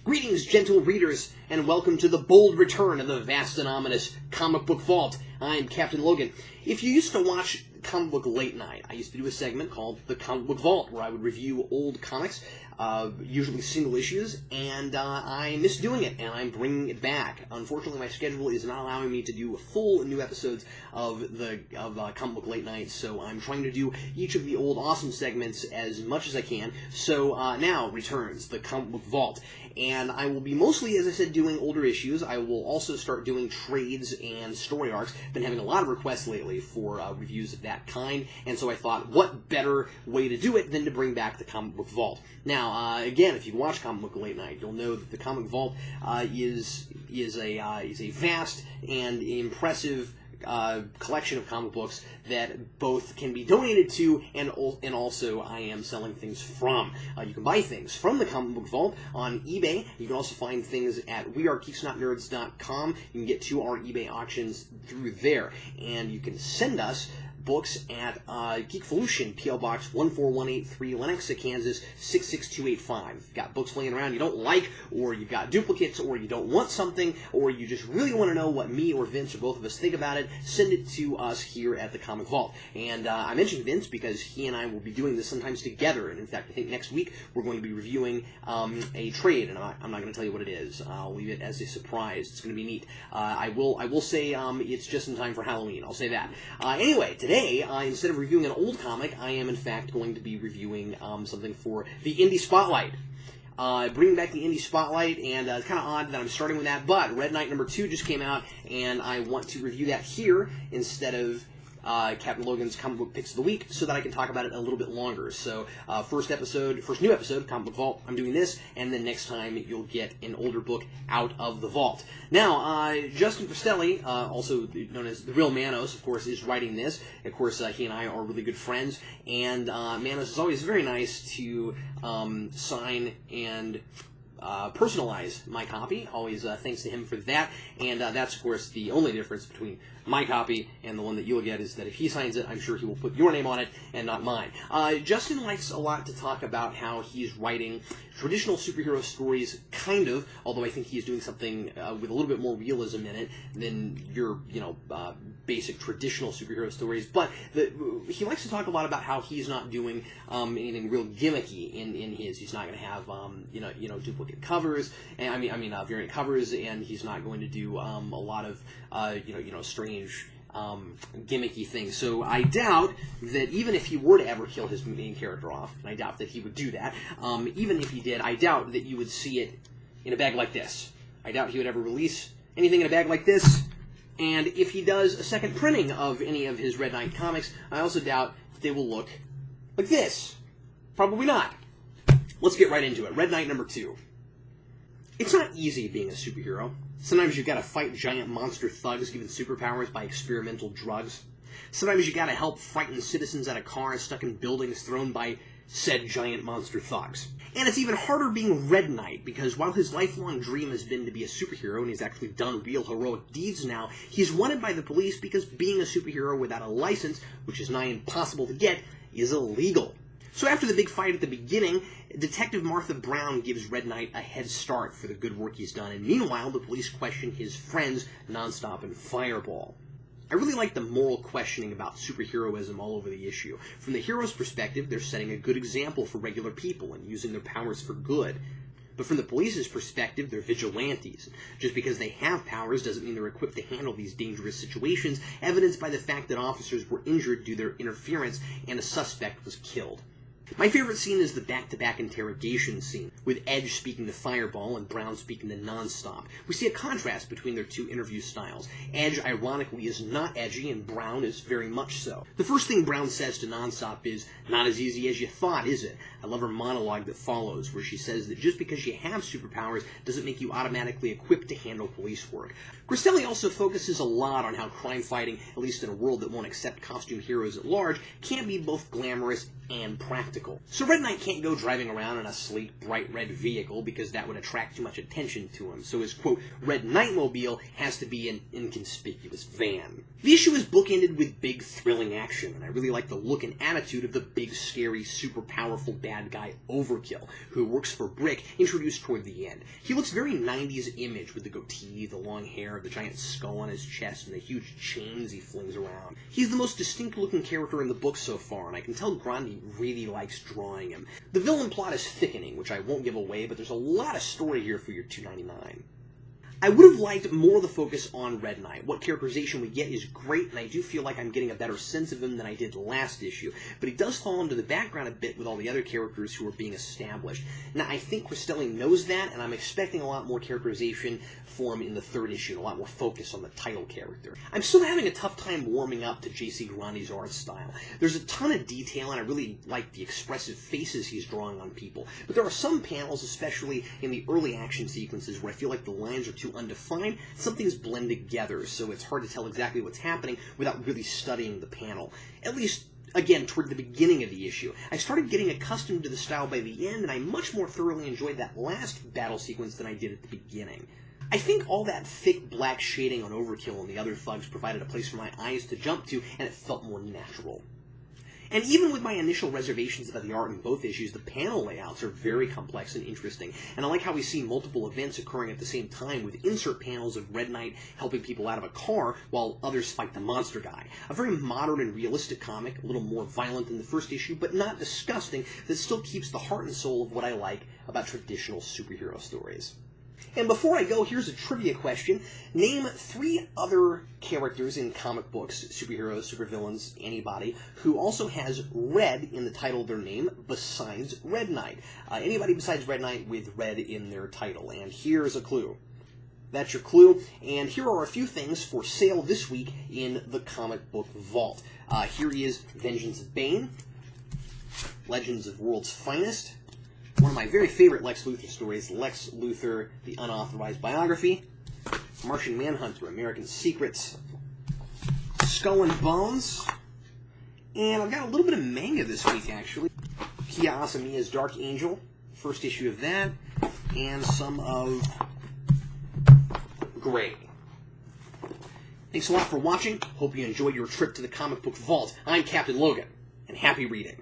Greetings, gentle readers, and welcome to the bold return of the vast and ominous comic book vault. I'm Captain Logan. If you used to watch Comic Book Late Night, I used to do a segment called the Comic Book Vault, where I would review old comics, usually single issues, and I miss doing it, and I'm bringing it back. Unfortunately, my schedule is not allowing me to do full new episodes of Comic Book Late Night, so I'm trying to do each of the old awesome segments as much as I can. So now returns the Comic Book Vault, and I will be mostly, as I said, doing older issues. I will also start doing trades and story arcs. Been having a lot of requests lately for reviews of that kind, and so I thought, what better way to do it than to bring back the Comic Book Vault. Now, again, if you watch Comic Book Late Night, you'll know that the Comic Vault is a vast and impressive collection of comic books that both can be donated to and also I am selling things from. You can buy things from the Comic Book Vault on eBay. You can also find things at wearegeeksnotnerds.com. You can get to our eBay auctions through there, and you can send us books at Geekvolution, P.O. Box 14183, Lenexa, Kansas 66285. If you've got books laying around you don't like, or you've got duplicates, or you don't want something, or you just really want to know what me or Vince or both of us think about it, send it to us here at the Comic Vault. And I mentioned Vince because he and I will be doing this sometimes together, and in fact I think next week we're going to be reviewing a trade, and I'm not going to tell you what it is. I'll leave it as a surprise. It's going to be neat. I will say it's just in time for Halloween. I'll say that. Anyway, today, instead of reviewing an old comic, I am in fact going to be reviewing something for the Indy Spotlight. Bringing back the Indy Spotlight, and it's kind of odd that I'm starting with that, but Red Knight number 2 just came out, and I want to review that here instead of Captain Logan's Comic Book Picks of the Week, so that I can talk about it a little bit longer. So, first new episode, Comic Book Vault, I'm doing this, and then next time you'll get an older book out of the vault. Now, Justin Cristelli, also known as the Real Manos, of course, is writing this. Of course, he and I are really good friends, and Manos is always very nice to sign and personalize my copy. Always thanks to him for that, and that's, of course, the only difference between my copy and the one that you'll get is that if he signs it, I'm sure he will put your name on it and not mine. Justin likes a lot to talk about how he's writing traditional superhero stories, kind of, although I think he's doing something with a little bit more realism in it than your, basic traditional superhero stories. But he likes to talk a lot about how he's not doing anything real gimmicky in his. He's not going to have duplicate covers, and variant covers, and he's not going to do a lot of strange gimmicky things. So I doubt that even if he were to ever kill his main character off, and I doubt that he would do that, even if he did, I doubt that you would see it in a bag like this. I doubt he would ever release anything in a bag like this, and if he does a second printing of any of his Red Knight comics, I also doubt that they will look like this. Probably not. Let's get right into it. Red Knight number 2. It's not easy being a superhero. Sometimes you've got to fight giant monster thugs given superpowers by experimental drugs. Sometimes you got to help frighten citizens out of cars stuck in buildings thrown by said giant monster thugs. And it's even harder being Red Knight, because while his lifelong dream has been to be a superhero, and he's actually done real heroic deeds now, he's wanted by the police because being a superhero without a license, which is nigh impossible to get, is illegal. So after the big fight at the beginning, Detective Martha Brown gives Red Knight a head start for the good work he's done, and meanwhile the police question his friends Nonstop and Fireball. I really like the moral questioning about superheroism all over the issue. From the hero's perspective, they're setting a good example for regular people and using their powers for good. But from the police's perspective, they're vigilantes. Just because they have powers doesn't mean they're equipped to handle these dangerous situations, evidenced by the fact that officers were injured due to their interference and a suspect was killed. My favorite scene is the back-to-back interrogation scene, with Edge speaking to Fireball and Brown speaking to Nonstop. We see a contrast between their two interview styles. Edge, ironically, is not edgy, and Brown is very much so. The first thing Brown says to Nonstop is, "Not as easy as you thought, is it?" I love her monologue that follows, where she says that just because you have superpowers doesn't make you automatically equipped to handle police work. Cristelli also focuses a lot on how crime fighting, at least in a world that won't accept costume heroes at large, can be both glamorous and practical. spectacle. So Red Knight can't go driving around in a sleek, bright red vehicle because that would attract too much attention to him. So his, quote, Red Knightmobile has to be an inconspicuous van. The issue is bookended with big, thrilling action, and I really like the look and attitude of the big, scary, super powerful bad guy Overkill, who works for Brick, introduced toward the end. He looks very 90s image with the goatee, the long hair, the giant skull on his chest, and the huge chains he flings around. He's the most distinct-looking character in the book so far, and I can tell Grandi really likes drawing him. The villain plot is thickening, which I won't give away, but there's a lot of story here for your $2.99. I would have liked more of the focus on Red Knight. What characterization we get is great, and I do feel like I'm getting a better sense of him than I did last issue. But he does fall into the background a bit with all the other characters who are being established. Now, I think Cristelli knows that, and I'm expecting a lot more characterization for him in the third issue, and a lot more focus on the title character. I'm still having a tough time warming up to J.C. Grandi's art style. There's a ton of detail, and I really like the expressive faces he's drawing on people. But there are some panels, especially in the early action sequences, where I feel like the lines are too undefined. Something's blend together, so it's hard to tell exactly what's happening without really studying the panel. At least, again, toward the beginning of the issue. I started getting accustomed to the style by the end, and I much more thoroughly enjoyed that last battle sequence than I did at the beginning. I think all that thick black shading on Overkill and the other thugs provided a place for my eyes to jump to, and it felt more natural. And even with my initial reservations about the art in both issues, the panel layouts are very complex and interesting. And I like how we see multiple events occurring at the same time, with insert panels of Red Knight helping people out of a car while others fight the monster guy. A very modern and realistic comic, a little more violent than the first issue, but not disgusting, that still keeps the heart and soul of what I like about traditional superhero stories. And before I go, here's a trivia question. Name 3 other characters in comic books, superheroes, supervillains, anybody, who also has red in the title of their name besides Red Knight. Anybody besides Red Knight with red in their title. And here's a clue. That's your clue. And here are a few things for sale this week in the comic book vault. Here is Vengeance of Bane, Legends of World's Finest, one of my very favorite Lex Luthor stories, Lex Luthor, The Unauthorized Biography, Martian Manhunter, American Secrets, Skull and Bones, and I've got a little bit of manga this week, actually. Kia Asamiya's Dark Angel, first issue of that, and some of Gray. Thanks a lot for watching. Hope you enjoyed your trip to the comic book vault. I'm Captain Logan, and happy reading.